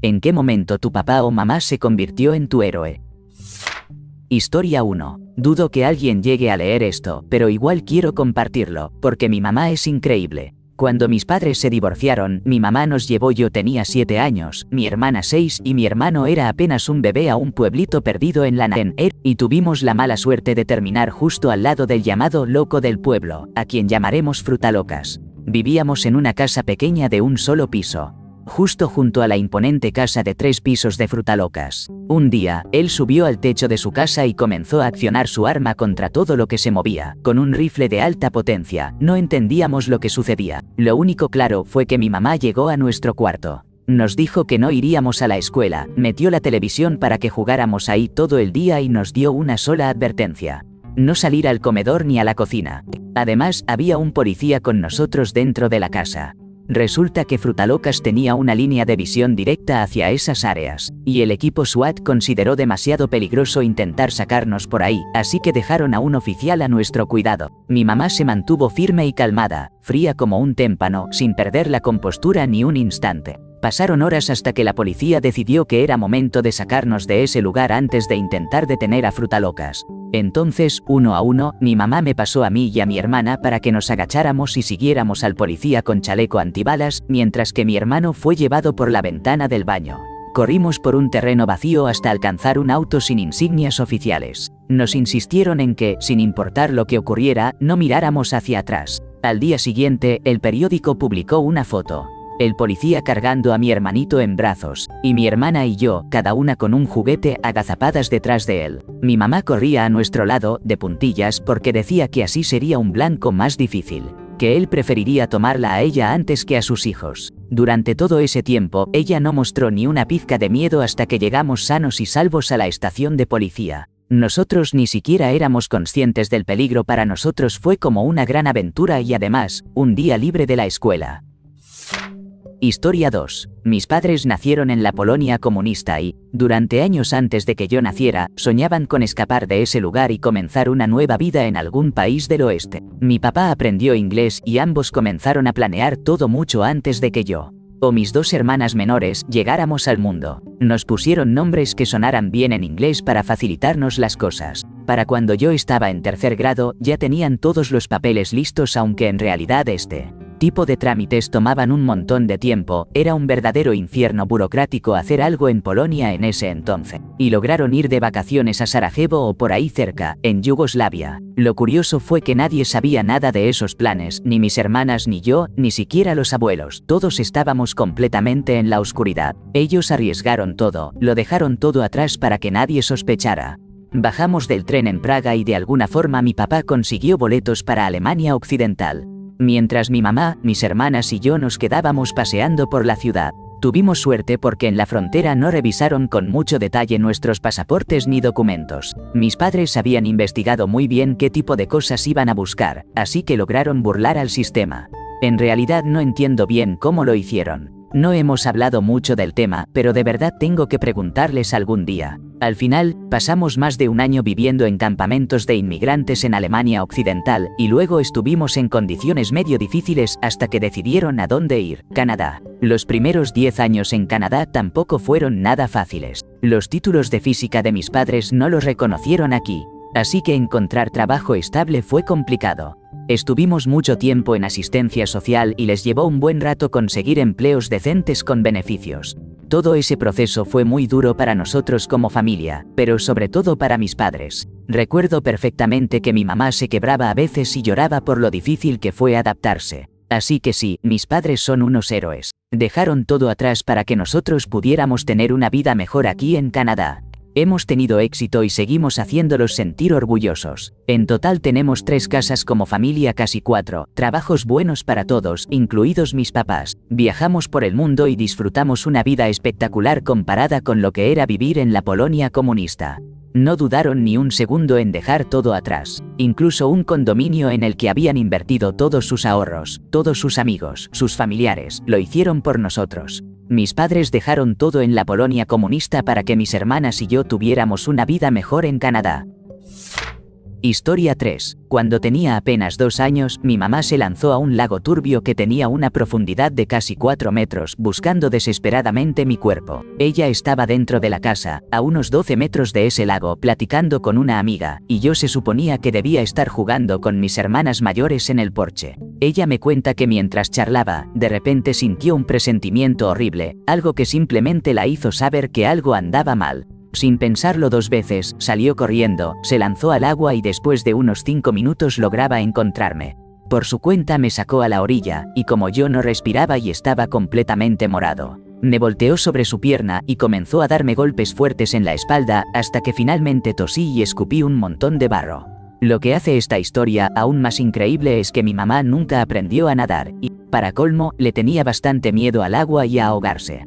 ¿En qué momento tu papá o mamá se convirtió en tu héroe? Historia 1. Dudo que alguien llegue a leer esto, pero igual quiero compartirlo, porque mi mamá es increíble. Cuando mis padres se divorciaron, mi mamá nos llevó. Yo tenía 7 años, mi hermana 6 y mi hermano era apenas un bebé a un pueblito perdido en la nada, y tuvimos la mala suerte de terminar justo al lado del llamado loco del pueblo, a quien llamaremos Frutalocas. Vivíamos en una casa pequeña de un solo piso, justo junto a la imponente casa de 3 pisos de Frutalocas. Un día, él subió al techo de su casa y comenzó a accionar su arma contra todo lo que se movía, con un rifle de alta potencia. No entendíamos lo que sucedía. Lo único claro fue que mi mamá llegó a nuestro cuarto. Nos dijo que no iríamos a la escuela, metió la televisión para que jugáramos ahí todo el día y nos dio una sola advertencia: no salir al comedor ni a la cocina. Además, había un policía con nosotros dentro de la casa. Resulta que Frutalocas tenía una línea de visión directa hacia esas áreas, y el equipo SWAT consideró demasiado peligroso intentar sacarnos por ahí, así que dejaron a un oficial a nuestro cuidado. Mi mamá se mantuvo firme y calmada, fría como un témpano, sin perder la compostura ni un instante. Pasaron horas hasta que la policía decidió que era momento de sacarnos de ese lugar antes de intentar detener a Frutalocas. Entonces, uno a uno, mi mamá me pasó a mí y a mi hermana para que nos agacháramos y siguiéramos al policía con chaleco antibalas, mientras que mi hermano fue llevado por la ventana del baño. Corrimos por un terreno vacío hasta alcanzar un auto sin insignias oficiales. Nos insistieron en que, sin importar lo que ocurriera, no miráramos hacia atrás. Al día siguiente, el periódico publicó una foto: el policía cargando a mi hermanito en brazos, y mi hermana y yo, cada una con un juguete, agazapadas detrás de él. Mi mamá corría a nuestro lado, de puntillas, porque decía que así sería un blanco más difícil, que él preferiría tomarla a ella antes que a sus hijos. Durante todo ese tiempo, ella no mostró ni una pizca de miedo hasta que llegamos sanos y salvos a la estación de policía. Nosotros ni siquiera éramos conscientes del peligro. Para nosotros fue como una gran aventura y además, un día libre de la escuela. Historia 2. Mis padres nacieron en la Polonia comunista y, durante años antes de que yo naciera, soñaban con escapar de ese lugar y comenzar una nueva vida en algún país del oeste. Mi papá aprendió inglés y ambos comenzaron a planear todo mucho antes de que yo o mis 2 hermanas menores llegáramos al mundo. Nos pusieron nombres que sonaran bien en inglés para facilitarnos las cosas. Para cuando yo estaba en 3er grado, ya tenían todos los papeles listos, aunque en realidad este tipo de trámites tomaban un montón de tiempo. Era un verdadero infierno burocrático hacer algo en Polonia en ese entonces. Y lograron ir de vacaciones a Sarajevo o por ahí cerca, en Yugoslavia. Lo curioso fue que nadie sabía nada de esos planes, ni mis hermanas ni yo, ni siquiera los abuelos. Todos estábamos completamente en la oscuridad. Ellos arriesgaron todo, lo dejaron todo atrás para que nadie sospechara. Bajamos del tren en Praga y de alguna forma mi papá consiguió boletos para Alemania Occidental, mientras mi mamá, mis hermanas y yo nos quedábamos paseando por la ciudad. Tuvimos suerte porque en la frontera no revisaron con mucho detalle nuestros pasaportes ni documentos. Mis padres habían investigado muy bien qué tipo de cosas iban a buscar, así que lograron burlar al sistema. En realidad no entiendo bien cómo lo hicieron. No hemos hablado mucho del tema, pero de verdad tengo que preguntarles algún día. Al final, pasamos más de un año viviendo en campamentos de inmigrantes en Alemania Occidental, y luego estuvimos en condiciones medio difíciles hasta que decidieron a dónde ir: Canadá. Los primeros 10 años en Canadá tampoco fueron nada fáciles. Los títulos de física de mis padres no los reconocieron aquí, así que encontrar trabajo estable fue complicado. Estuvimos mucho tiempo en asistencia social y les llevó un buen rato conseguir empleos decentes con beneficios. Todo ese proceso fue muy duro para nosotros como familia, pero sobre todo para mis padres. Recuerdo perfectamente que mi mamá se quebraba a veces y lloraba por lo difícil que fue adaptarse. Así que sí, mis padres son unos héroes. Dejaron todo atrás para que nosotros pudiéramos tener una vida mejor aquí en Canadá. Hemos tenido éxito y seguimos haciéndolos sentir orgullosos. En total tenemos 3 casas como familia, casi 4, trabajos buenos para todos, incluidos mis papás. Viajamos por el mundo y disfrutamos una vida espectacular comparada con lo que era vivir en la Polonia comunista. No dudaron ni un segundo en dejar todo atrás, incluso un condominio en el que habían invertido todos sus ahorros, todos sus amigos, sus familiares, lo hicieron por nosotros. Mis padres dejaron todo en la Polonia comunista para que mis hermanas y yo tuviéramos una vida mejor en Canadá. Historia 3. Cuando tenía apenas 2 años, mi mamá se lanzó a un lago turbio que tenía una profundidad de casi 4 metros, buscando desesperadamente mi cuerpo. Ella estaba dentro de la casa, a unos 12 metros de ese lago, platicando con una amiga, y yo se suponía que debía estar jugando con mis hermanas mayores en el porche. Ella me cuenta que mientras charlaba, de repente sintió un presentimiento horrible, algo que simplemente la hizo saber que algo andaba mal. Sin pensarlo 2 veces, salió corriendo, se lanzó al agua y después de unos 5 minutos lograba encontrarme. Por su cuenta me sacó a la orilla, y como yo no respiraba y estaba completamente morado, me volteó sobre su pierna y comenzó a darme golpes fuertes en la espalda hasta que finalmente tosí y escupí un montón de barro. Lo que hace esta historia aún más increíble es que mi mamá nunca aprendió a nadar y, para colmo, le tenía bastante miedo al agua y a ahogarse.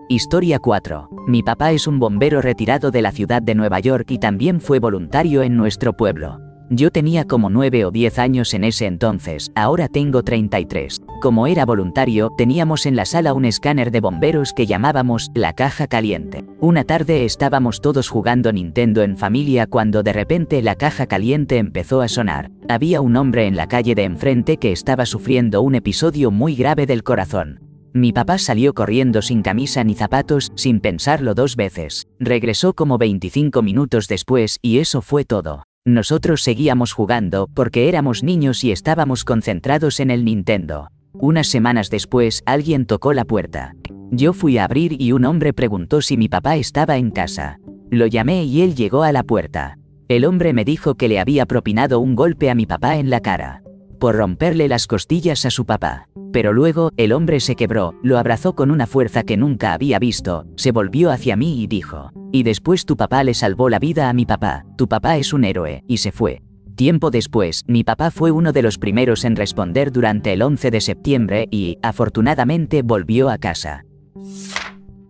Historia 4. Mi papá es un bombero retirado de la ciudad de Nueva York y también fue voluntario en nuestro pueblo. Yo tenía como 9 o 10 años en ese entonces, ahora tengo 33. Como era voluntario, teníamos en la sala un escáner de bomberos que llamábamos la caja caliente. Una tarde estábamos todos jugando Nintendo en familia cuando de repente la caja caliente empezó a sonar. Había un hombre en la calle de enfrente que estaba sufriendo un episodio muy grave del corazón. Mi papá salió corriendo sin camisa ni zapatos, sin pensarlo 2 veces. Regresó como 25 minutos después y eso fue todo. Nosotros seguíamos jugando porque éramos niños y estábamos concentrados en el Nintendo. Unas semanas después, alguien tocó la puerta. Yo fui a abrir y un hombre preguntó si mi papá estaba en casa. Lo llamé y él llegó a la puerta. El hombre me dijo que le había propinado un golpe a mi papá en la cara, por romperle las costillas a su papá. Pero luego, el hombre se quebró, lo abrazó con una fuerza que nunca había visto, se volvió hacia mí y dijo: "Y después tu papá le salvó la vida a mi papá, tu papá es un héroe", y se fue. Tiempo después, mi papá fue uno de los primeros en responder durante el 11 de septiembre y, afortunadamente, volvió a casa.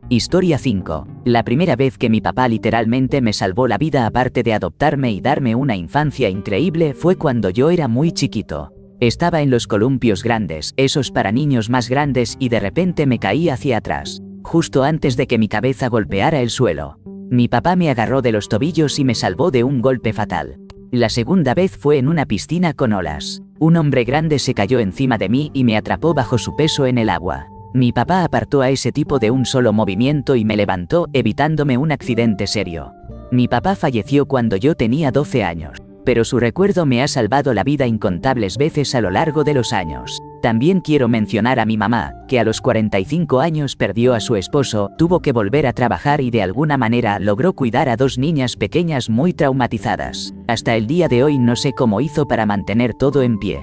Historia 5. La primera vez que mi papá literalmente me salvó la vida aparte de adoptarme y darme una infancia increíble fue cuando yo era muy chiquito. Estaba en los columpios grandes, esos para niños más grandes, y de repente me caí hacia atrás, justo antes de que mi cabeza golpeara el suelo. Mi papá me agarró de los tobillos y me salvó de un golpe fatal. La segunda vez fue en una piscina con olas. Un hombre grande se cayó encima de mí y me atrapó bajo su peso en el agua. Mi papá apartó a ese tipo de un solo movimiento y me levantó, evitándome un accidente serio. Mi papá falleció cuando yo tenía 12 años. Pero su recuerdo me ha salvado la vida incontables veces a lo largo de los años. También quiero mencionar a mi mamá, que a los 45 años perdió a su esposo, tuvo que volver a trabajar y de alguna manera logró cuidar a 2 niñas pequeñas muy traumatizadas. Hasta el día de hoy no sé cómo hizo para mantener todo en pie.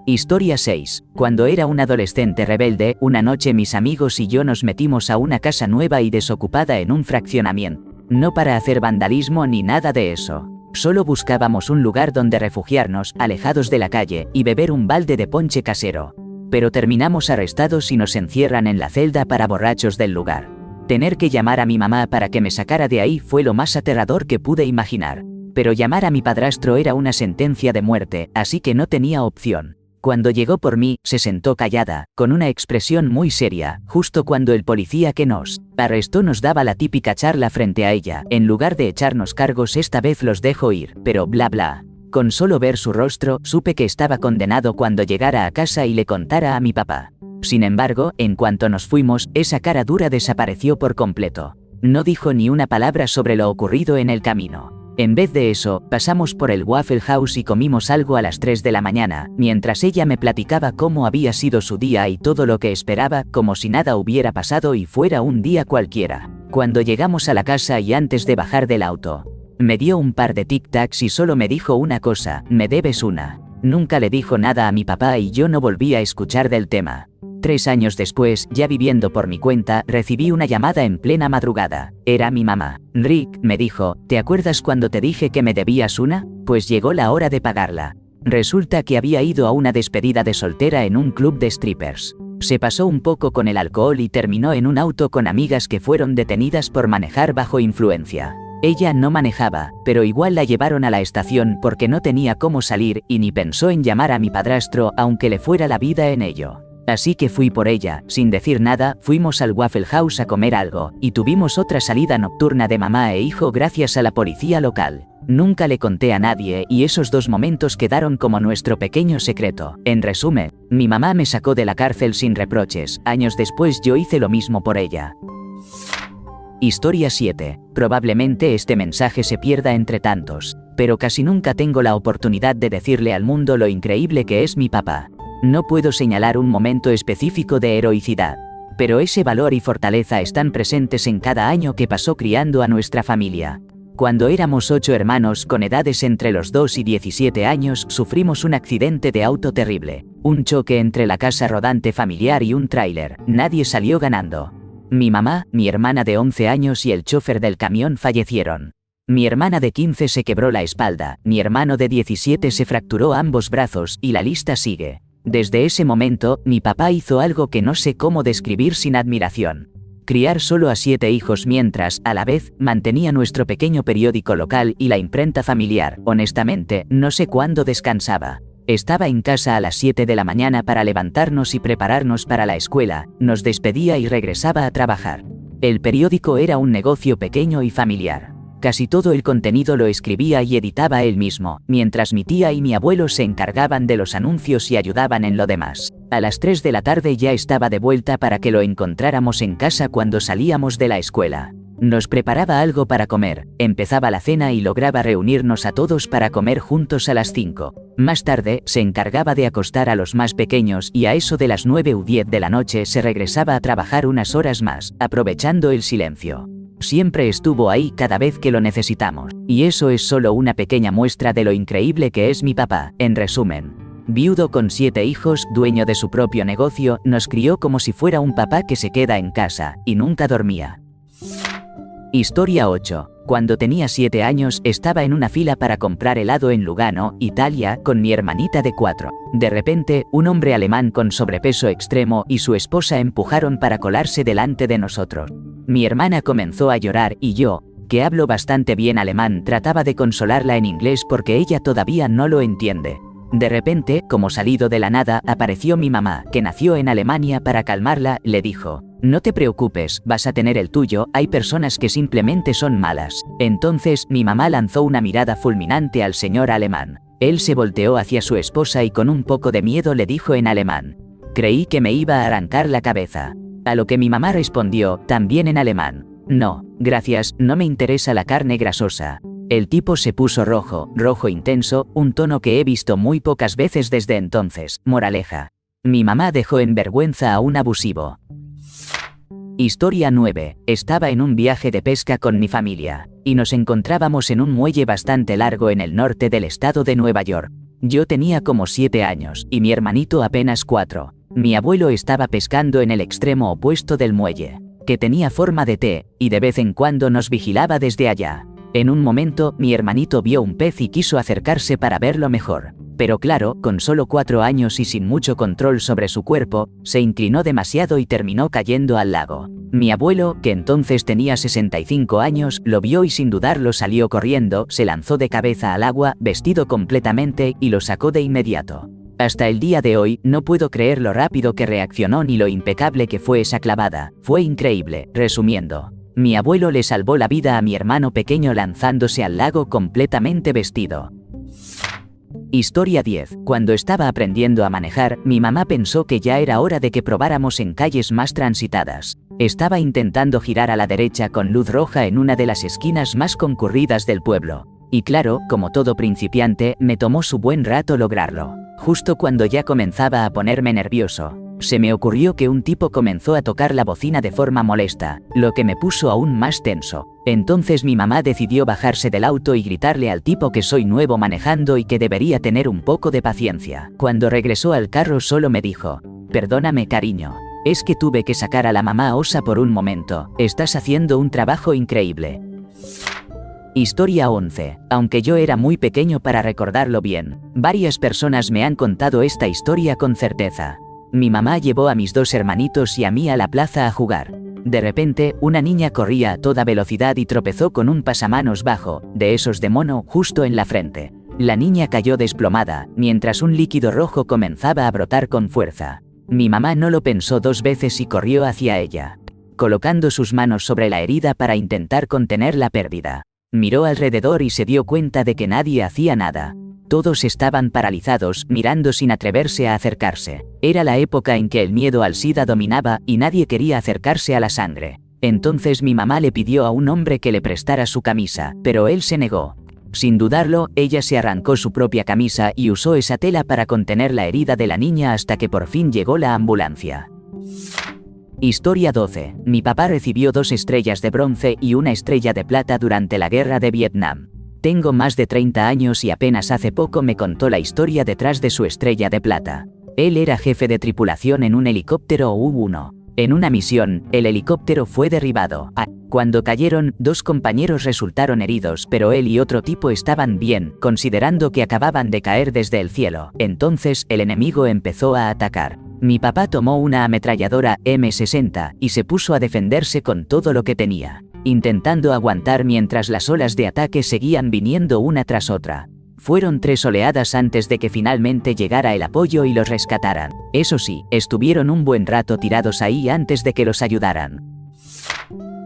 Historia 6. Cuando era un adolescente rebelde, una noche mis amigos y yo nos metimos a una casa nueva y desocupada en un fraccionamiento. No para hacer vandalismo ni nada de eso. Solo buscábamos un lugar donde refugiarnos, alejados de la calle, y beber un balde de ponche casero. Pero terminamos arrestados y nos encierran en la celda para borrachos del lugar. Tener que llamar a mi mamá para que me sacara de ahí fue lo más aterrador que pude imaginar. Pero llamar a mi padrastro era una sentencia de muerte, así que no tenía opción. Cuando llegó por mí, se sentó callada, con una expresión muy seria, justo cuando el policía que nos arrestó nos daba la típica charla frente a ella. En lugar de echarnos cargos, esta vez los dejo ir, pero bla bla. Con solo ver su rostro, supe que estaba condenado cuando llegara a casa y le contara a mi papá. Sin embargo, en cuanto nos fuimos, esa cara dura desapareció por completo. No dijo ni una palabra sobre lo ocurrido en el camino. En vez de eso, pasamos por el Waffle House y comimos algo a las 3 de la mañana, mientras ella me platicaba cómo había sido su día y todo lo que esperaba, como si nada hubiera pasado y fuera un día cualquiera. Cuando llegamos a la casa y antes de bajar del auto, me dio un par de tic-tacs y solo me dijo una cosa: "Me debes una". Nunca le dijo nada a mi papá y yo no volví a escuchar del tema. 3 años después, ya viviendo por mi cuenta, recibí una llamada en plena madrugada. Era mi mamá. "Rick", me dijo, "¿te acuerdas cuando te dije que me debías una? Pues llegó la hora de pagarla". Resulta que había ido a una despedida de soltera en un club de strippers. Se pasó un poco con el alcohol y terminó en un auto con amigas que fueron detenidas por manejar bajo influencia. Ella no manejaba, pero igual la llevaron a la estación porque no tenía cómo salir y ni pensó en llamar a mi padrastro aunque le fuera la vida en ello. Así que fui por ella, sin decir nada, fuimos al Waffle House a comer algo, y tuvimos otra salida nocturna de mamá e hijo gracias a la policía local. Nunca le conté a nadie y esos 2 momentos quedaron como nuestro pequeño secreto. En resumen, mi mamá me sacó de la cárcel sin reproches. Años después yo hice lo mismo por ella. Historia 7. Probablemente este mensaje se pierda entre tantos, pero casi nunca tengo la oportunidad de decirle al mundo lo increíble que es mi papá. No puedo señalar un momento específico de heroicidad, pero ese valor y fortaleza están presentes en cada año que pasó criando a nuestra familia. Cuando éramos 8 hermanos con edades entre los 2 y 17 años, sufrimos un accidente de auto terrible. Un choque entre la casa rodante familiar y un tráiler. Nadie salió ganando. Mi mamá, mi hermana de 11 años y el chofer del camión fallecieron. Mi hermana de 15 se quebró la espalda, mi hermano de 17 se fracturó ambos brazos y la lista sigue. Desde ese momento, mi papá hizo algo que no sé cómo describir sin admiración. Criar solo a 7 hijos mientras, a la vez, mantenía nuestro pequeño periódico local y la imprenta familiar. Honestamente, no sé cuándo descansaba. Estaba en casa a las 7 de la mañana para levantarnos y prepararnos para la escuela, nos despedía y regresaba a trabajar. El periódico era un negocio pequeño y familiar. Casi todo el contenido lo escribía y editaba él mismo, mientras mi tía y mi abuelo se encargaban de los anuncios y ayudaban en lo demás. A las 3 de la tarde ya estaba de vuelta para que lo encontráramos en casa cuando salíamos de la escuela. Nos preparaba algo para comer, empezaba la cena y lograba reunirnos a todos para comer juntos a las 5. Más tarde, se encargaba de acostar a los más pequeños y a eso de las 9 u 10 de la noche se regresaba a trabajar unas horas más, aprovechando el silencio. Siempre estuvo ahí cada vez que lo necesitamos. Y eso es solo una pequeña muestra de lo increíble que es mi papá. En resumen, viudo con 7 hijos, dueño de su propio negocio, nos crió como si fuera un papá que se queda en casa, y nunca dormía. Historia 8. Cuando tenía 7 años, estaba en una fila para comprar helado en Lugano, Italia, con mi hermanita de 4. De repente, un hombre alemán con sobrepeso extremo y su esposa empujaron para colarse delante de nosotros. Mi hermana comenzó a llorar y yo, que hablo bastante bien alemán, trataba de consolarla en inglés porque ella todavía no lo entiende. De repente, como salido de la nada, apareció mi mamá, que nació en Alemania. Para calmarla, le dijo: "No te preocupes, vas a tener el tuyo, hay personas que simplemente son malas". Entonces, mi mamá lanzó una mirada fulminante al señor alemán. Él se volteó hacia su esposa y con un poco de miedo le dijo en alemán: "Creí que me iba a arrancar la cabeza". A lo que mi mamá respondió, también en alemán: "No, gracias, no me interesa la carne grasosa". El tipo se puso rojo, rojo intenso, un tono que he visto muy pocas veces desde entonces. Moraleja: mi mamá dejó en vergüenza a un abusivo. Historia 9. Estaba en un viaje de pesca con mi familia, y nos encontrábamos en un muelle bastante largo en el norte del estado de Nueva York. Yo tenía como 7 años, y mi hermanito apenas 4. Mi abuelo estaba pescando en el extremo opuesto del muelle, que tenía forma de T, y de vez en cuando nos vigilaba desde allá. En un momento, mi hermanito vio un pez y quiso acercarse para verlo mejor. Pero claro, con solo 4 años y sin mucho control sobre su cuerpo, se inclinó demasiado y terminó cayendo al lago. Mi abuelo, que entonces tenía 65 años, lo vio y sin dudarlo salió corriendo, se lanzó de cabeza al agua, vestido completamente, y lo sacó de inmediato. Hasta el día de hoy, no puedo creer lo rápido que reaccionó ni lo impecable que fue esa clavada. Fue increíble. Resumiendo, mi abuelo le salvó la vida a mi hermano pequeño lanzándose al lago completamente vestido. Historia 10. Cuando estaba aprendiendo a manejar, mi mamá pensó que ya era hora de que probáramos en calles más transitadas. Estaba intentando girar a la derecha con luz roja en una de las esquinas más concurridas del pueblo. Y claro, como todo principiante, me tomó su buen rato lograrlo. Justo cuando ya comenzaba a ponerme nervioso, se me ocurrió que un tipo comenzó a tocar la bocina de forma molesta, lo que me puso aún más tenso. Entonces mi mamá decidió bajarse del auto y gritarle al tipo que soy nuevo manejando y que debería tener un poco de paciencia. Cuando regresó al carro solo me dijo: "Perdóname, cariño. Es que tuve que sacar a la mamá osa por un momento. Estás haciendo un trabajo increíble". Historia 11. Aunque yo era muy pequeño para recordarlo bien, varias personas me han contado esta historia con certeza. Mi mamá llevó a mis 2 hermanitos y a mí a la plaza a jugar. De repente, una niña corría a toda velocidad y tropezó con un pasamanos bajo, de esos de mono, justo en la frente. La niña cayó desplomada, mientras un líquido rojo comenzaba a brotar con fuerza. Mi mamá no lo pensó 2 veces y corrió hacia ella, colocando sus manos sobre la herida para intentar contener la pérdida. Miró alrededor y se dio cuenta de que nadie hacía nada. Todos estaban paralizados, mirando sin atreverse a acercarse. Era la época en que el miedo al SIDA dominaba y nadie quería acercarse a la sangre. Entonces mi mamá le pidió a un hombre que le prestara su camisa, pero él se negó. Sin dudarlo, ella se arrancó su propia camisa y usó esa tela para contener la herida de la niña hasta que por fin llegó la ambulancia. Historia 12. Mi papá recibió 2 estrellas de bronce y 1 estrella de plata durante la guerra de Vietnam. Tengo más de 30 años y apenas hace poco me contó la historia detrás de su estrella de plata. Él era jefe de tripulación en un helicóptero U-1. En una misión, el helicóptero fue derribado. Cuando cayeron, 2 compañeros resultaron heridos, pero él y otro tipo estaban bien, considerando que acababan de caer desde el cielo. Entonces, el enemigo empezó a atacar. Mi papá tomó una ametralladora M60 y se puso a defenderse con todo lo que tenía, intentando aguantar mientras las olas de ataque seguían viniendo una tras otra. Fueron 3 oleadas antes de que finalmente llegara el apoyo y los rescataran. Eso sí, estuvieron un buen rato tirados ahí antes de que los ayudaran.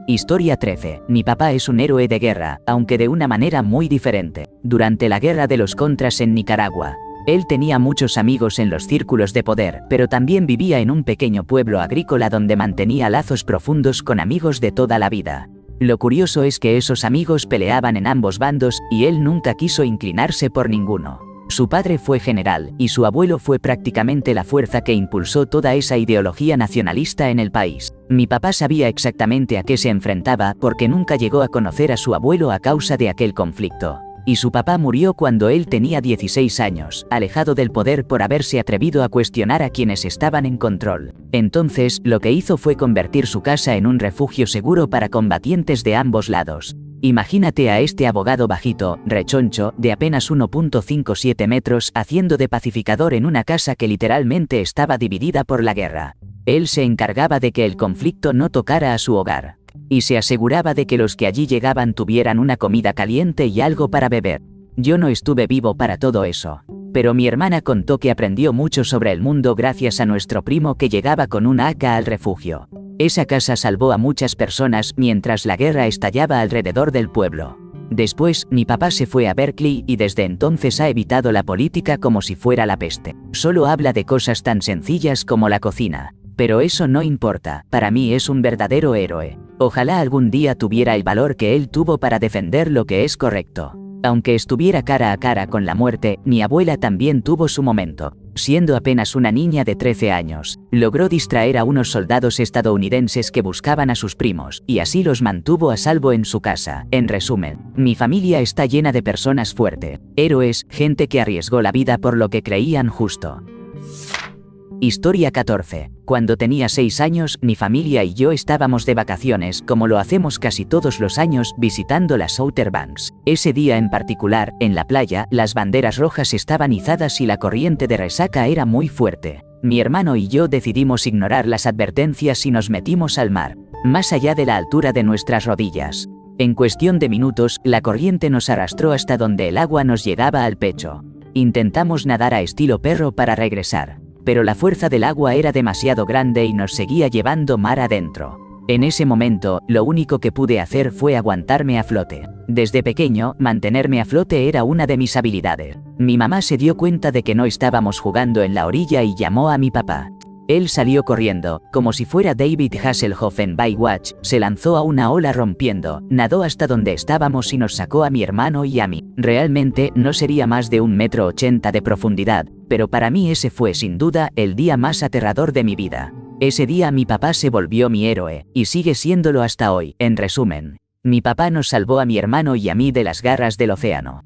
Historia 13. Mi papá es un héroe de guerra, aunque de una manera muy diferente. Durante la guerra de los Contras en Nicaragua, él tenía muchos amigos en los círculos de poder, pero también vivía en un pequeño pueblo agrícola donde mantenía lazos profundos con amigos de toda la vida. Lo curioso es que esos amigos peleaban en ambos bandos y él nunca quiso inclinarse por ninguno. Su padre fue general y su abuelo fue prácticamente la fuerza que impulsó toda esa ideología nacionalista en el país. Mi papá sabía exactamente a qué se enfrentaba porque nunca llegó a conocer a su abuelo a causa de aquel conflicto. Y su papá murió cuando él tenía 16 años, alejado del poder por haberse atrevido a cuestionar a quienes estaban en control. Entonces, lo que hizo fue convertir su casa en un refugio seguro para combatientes de ambos lados. Imagínate a este abogado bajito, rechoncho, de apenas 1.57 metros, haciendo de pacificador en una casa que literalmente estaba dividida por la guerra. Él se encargaba de que el conflicto no tocara a su hogar. Y se aseguraba de que los que allí llegaban tuvieran una comida caliente y algo para beber. Yo no estuve vivo para todo eso. Pero mi hermana contó que aprendió mucho sobre el mundo gracias a nuestro primo que llegaba con una AK al refugio. Esa casa salvó a muchas personas mientras la guerra estallaba alrededor del pueblo. Después, mi papá se fue a Berkeley y desde entonces ha evitado la política como si fuera la peste. Solo habla de cosas tan sencillas como la cocina. Pero eso no importa, para mí es un verdadero héroe. Ojalá algún día tuviera el valor que él tuvo para defender lo que es correcto. Aunque estuviera cara a cara con la muerte, mi abuela también tuvo su momento. Siendo apenas una niña de 13 años, logró distraer a unos soldados estadounidenses que buscaban a sus primos, y así los mantuvo a salvo en su casa. En resumen, mi familia está llena de personas fuertes, héroes, gente que arriesgó la vida por lo que creían justo. Historia 14. Cuando tenía 6 años, mi familia y yo estábamos de vacaciones, como lo hacemos casi todos los años, visitando las Outer Banks. Ese día en particular, en la playa, las banderas rojas estaban izadas y la corriente de resaca era muy fuerte. Mi hermano y yo decidimos ignorar las advertencias y nos metimos al mar, más allá de la altura de nuestras rodillas. En cuestión de minutos, la corriente nos arrastró hasta donde el agua nos llegaba al pecho. Intentamos nadar a estilo perro para regresar, pero la fuerza del agua era demasiado grande y nos seguía llevando mar adentro. En ese momento, lo único que pude hacer fue aguantarme a flote. Desde pequeño, mantenerme a flote era una de mis habilidades. Mi mamá se dio cuenta de que no estábamos jugando en la orilla y llamó a mi papá. Él salió corriendo, como si fuera David Hasselhoff en Baywatch, se lanzó a una ola rompiendo, nadó hasta donde estábamos y nos sacó a mi hermano y a mí. Realmente no sería más de 1,80 m de profundidad, pero para mí ese fue sin duda el día más aterrador de mi vida. Ese día mi papá se volvió mi héroe, y sigue siéndolo hasta hoy. En resumen, mi papá nos salvó a mi hermano y a mí de las garras del océano.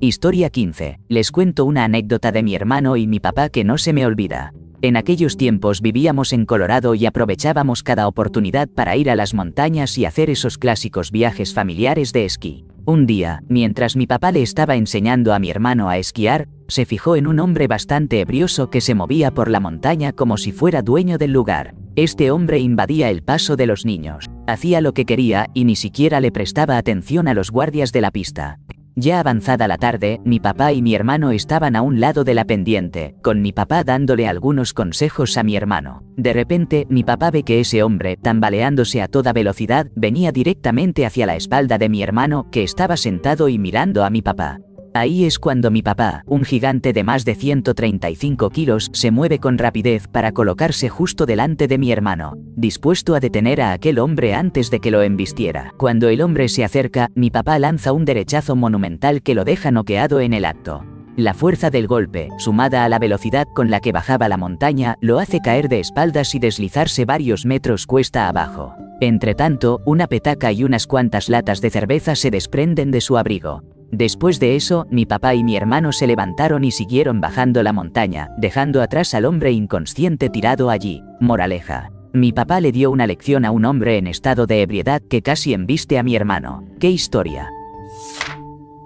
Historia 15. Les cuento una anécdota de mi hermano y mi papá que no se me olvida. En aquellos tiempos vivíamos en Colorado y aprovechábamos cada oportunidad para ir a las montañas y hacer esos clásicos viajes familiares de esquí. Un día, mientras mi papá le estaba enseñando a mi hermano a esquiar, se fijó en un hombre bastante ebrioso que se movía por la montaña como si fuera dueño del lugar. Este hombre invadía el paso de los niños, hacía lo que quería y ni siquiera le prestaba atención a los guardias de la pista. Ya avanzada la tarde, mi papá y mi hermano estaban a un lado de la pendiente, con mi papá dándole algunos consejos a mi hermano. De repente, mi papá ve que ese hombre, tambaleándose a toda velocidad, venía directamente hacia la espalda de mi hermano, que estaba sentado y mirando a mi papá. Ahí es cuando mi papá, un gigante de más de 135 kilos, se mueve con rapidez para colocarse justo delante de mi hermano, dispuesto a detener a aquel hombre antes de que lo embistiera. Cuando el hombre se acerca, mi papá lanza un derechazo monumental que lo deja noqueado en el acto. La fuerza del golpe, sumada a la velocidad con la que bajaba la montaña, lo hace caer de espaldas y deslizarse varios metros cuesta abajo. Entretanto, una petaca y unas cuantas latas de cerveza se desprenden de su abrigo. Después de eso, mi papá y mi hermano se levantaron y siguieron bajando la montaña, dejando atrás al hombre inconsciente tirado allí. Moraleja. Mi papá le dio una lección a un hombre en estado de ebriedad que casi embiste a mi hermano. ¡Qué historia!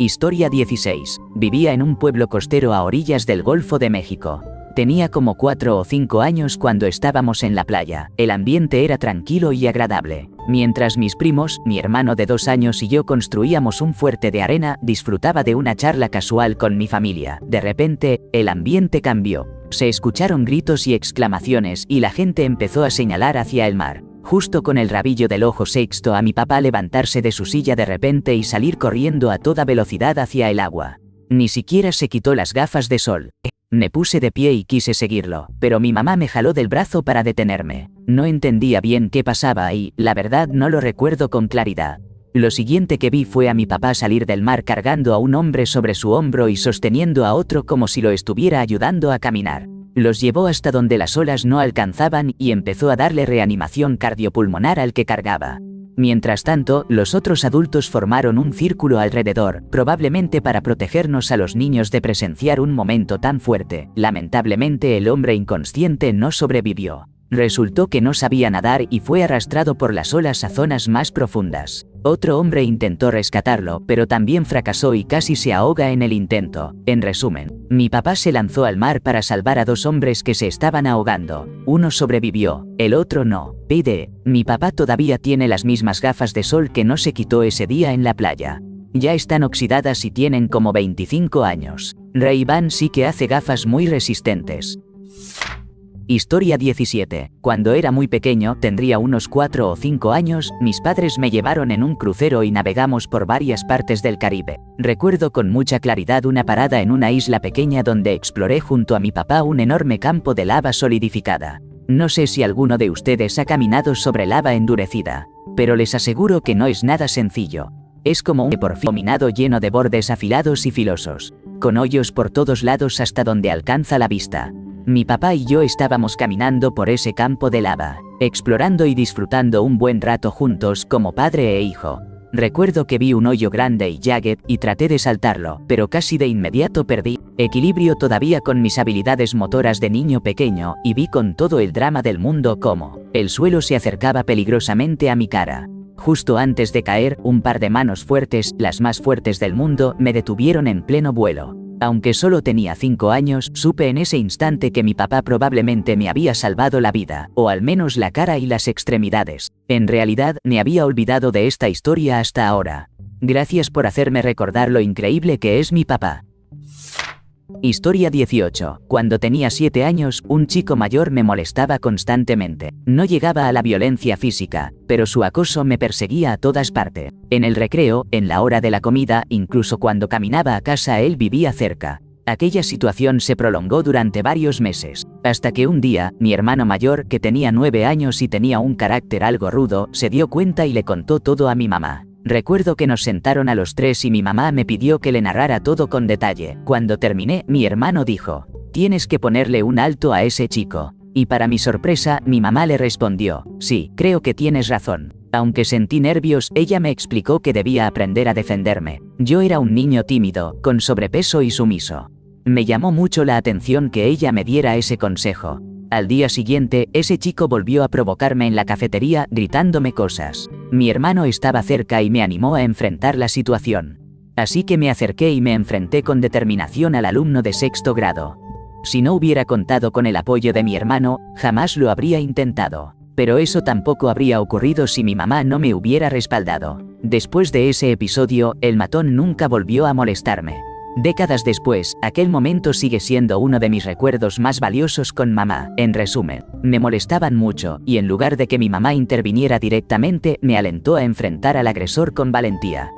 Historia 16. Vivía en un pueblo costero a orillas del Golfo de México. Tenía como 4 o 5 años cuando estábamos en la playa. El ambiente era tranquilo y agradable. Mientras mis primos, mi hermano de 2 años y yo construíamos un fuerte de arena, disfrutaba de una charla casual con mi familia. De repente, el ambiente cambió. Se escucharon gritos y exclamaciones y la gente empezó a señalar hacia el mar. Justo con el rabillo del ojo sexto a mi papá levantarse de su silla de repente y salir corriendo a toda velocidad hacia el agua. Ni siquiera se quitó las gafas de sol. Me puse de pie y quise seguirlo, pero mi mamá me jaló del brazo para detenerme. No entendía bien qué pasaba y, la verdad, no lo recuerdo con claridad. Lo siguiente que vi fue a mi papá salir del mar cargando a un hombre sobre su hombro y sosteniendo a otro como si lo estuviera ayudando a caminar. Los llevó hasta donde las olas no alcanzaban y empezó a darle reanimación cardiopulmonar al que cargaba. Mientras tanto, los otros adultos formaron un círculo alrededor, probablemente para protegernos a los niños de presenciar un momento tan fuerte. Lamentablemente, el hombre inconsciente no sobrevivió. Resultó que no sabía nadar y fue arrastrado por las olas a zonas más profundas. Otro hombre intentó rescatarlo, pero también fracasó y casi se ahoga en el intento. En resumen, mi papá se lanzó al mar para salvar a 2 hombres que se estaban ahogando. Uno sobrevivió, el otro no. PD. Mi papá todavía tiene las mismas gafas de sol que no se quitó ese día en la playa. Ya están oxidadas y tienen como 25 años. Ray-Ban sí que hace gafas muy resistentes. Historia 17. Cuando era muy pequeño, tendría unos 4 o 5 años, mis padres me llevaron en un crucero y navegamos por varias partes del Caribe. Recuerdo con mucha claridad una parada en una isla pequeña donde exploré junto a mi papá un enorme campo de lava solidificada. No sé si alguno de ustedes ha caminado sobre lava endurecida, pero les aseguro que no es nada sencillo. Es como un porfiro minado lleno de bordes afilados y filosos, con hoyos por todos lados hasta donde alcanza la vista. Mi papá y yo estábamos caminando por ese campo de lava, explorando y disfrutando un buen rato juntos como padre e hijo. Recuerdo que vi un hoyo grande y jagged y traté de saltarlo, pero casi de inmediato perdí equilibrio todavía con mis habilidades motoras de niño pequeño y vi con todo el drama del mundo cómo el suelo se acercaba peligrosamente a mi cara. Justo antes de caer, un par de manos fuertes, las más fuertes del mundo, me detuvieron en pleno vuelo. Aunque solo tenía 5 años, supe en ese instante que mi papá probablemente me había salvado la vida, o al menos la cara y las extremidades. En realidad, me había olvidado de esta historia hasta ahora. Gracias por hacerme recordar lo increíble que es mi papá. Historia 18. Cuando tenía 7 años, un chico mayor me molestaba constantemente. No llegaba a la violencia física, pero su acoso me perseguía a todas partes. En el recreo, en la hora de la comida, incluso cuando caminaba a casa él vivía cerca. Aquella situación se prolongó durante varios meses, hasta que un día, mi hermano mayor, que tenía 9 años y tenía un carácter algo rudo, se dio cuenta y le contó todo a mi mamá. Recuerdo que nos sentaron a los 3 y mi mamá me pidió que le narrara todo con detalle. Cuando terminé, mi hermano dijo: «Tienes que ponerle un alto a ese chico». Y para mi sorpresa, mi mamá le respondió: «Sí, creo que tienes razón». Aunque sentí nervios, ella me explicó que debía aprender a defenderme. Yo era un niño tímido, con sobrepeso y sumiso. Me llamó mucho la atención que ella me diera ese consejo. Al día siguiente, ese chico volvió a provocarme en la cafetería, gritándome cosas. Mi hermano estaba cerca y me animó a enfrentar la situación. Así que me acerqué y me enfrenté con determinación al alumno de 6º grado. Si no hubiera contado con el apoyo de mi hermano, jamás lo habría intentado. Pero eso tampoco habría ocurrido si mi mamá no me hubiera respaldado. Después de ese episodio, el matón nunca volvió a molestarme. Décadas después, aquel momento sigue siendo uno de mis recuerdos más valiosos con mamá. En resumen, me molestaban mucho, y en lugar de que mi mamá interviniera directamente, me alentó a enfrentar al agresor con valentía.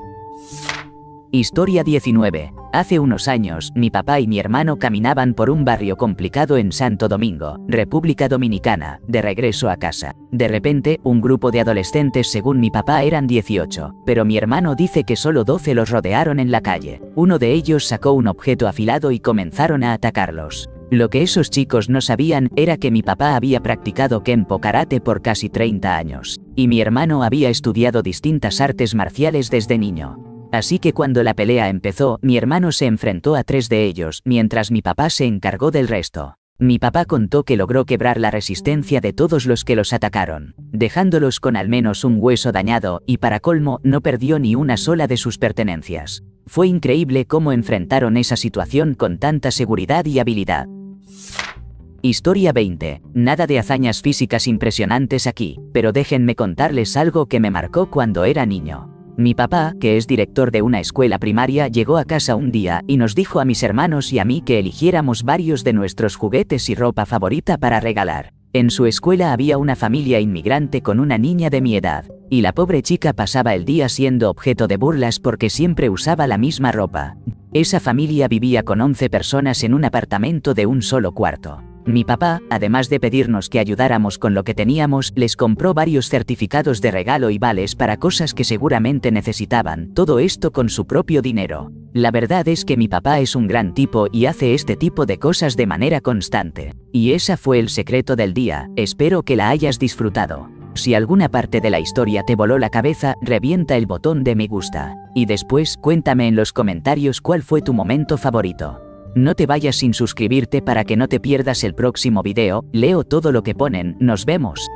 Historia 19. Hace unos años, mi papá y mi hermano caminaban por un barrio complicado en Santo Domingo, República Dominicana, de regreso a casa. De repente, un grupo de adolescentes, según mi papá eran 18, pero mi hermano dice que solo 12 los rodearon en la calle. Uno de ellos sacó un objeto afilado y comenzaron a atacarlos. Lo que esos chicos no sabían era que mi papá había practicado Kenpo Karate por casi 30 años, y mi hermano había estudiado distintas artes marciales desde niño. Así que cuando la pelea empezó, mi hermano se enfrentó a 3 de ellos, mientras mi papá se encargó del resto. Mi papá contó que logró quebrar la resistencia de todos los que los atacaron, dejándolos con al menos un hueso dañado, y para colmo, no perdió ni una sola de sus pertenencias. Fue increíble cómo enfrentaron esa situación con tanta seguridad y habilidad. Historia 20. Nada de hazañas físicas impresionantes aquí, pero déjenme contarles algo que me marcó cuando era niño. Mi papá, que es director de una escuela primaria, llegó a casa un día y nos dijo a mis hermanos y a mí que eligiéramos varios de nuestros juguetes y ropa favorita para regalar. En su escuela había una familia inmigrante con una niña de mi edad, y la pobre chica pasaba el día siendo objeto de burlas porque siempre usaba la misma ropa. Esa familia vivía con 11 personas en un apartamento de un solo cuarto. Mi papá, además de pedirnos que ayudáramos con lo que teníamos, les compró varios certificados de regalo y vales para cosas que seguramente necesitaban, todo esto con su propio dinero. La verdad es que mi papá es un gran tipo y hace este tipo de cosas de manera constante. Y ese fue el secreto del día, espero que la hayas disfrutado. Si alguna parte de la historia te voló la cabeza, revienta el botón de me gusta. Y después, cuéntame en los comentarios cuál fue tu momento favorito. No te vayas sin suscribirte para que no te pierdas el próximo video, leo todo lo que ponen, nos vemos.